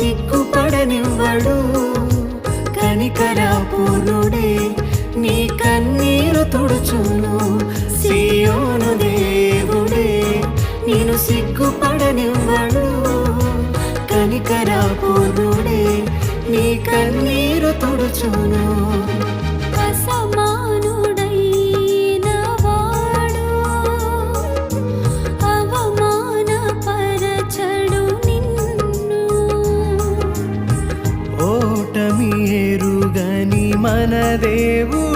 సిగ్గుపడనివ్వడు. కనికరపూర్ణుడే నీ కన్నీరు తుడుచును. సియోను దేవుడే నేను సిగ్గుపడనివ్వడు. కనికరపూర్ణుడే నీ కన్నీరు తుడుచును. అసమానుడైన వాడు అవమానపరచడు నిన్ను. ఓటమి ఎరుగని మన దేవుడు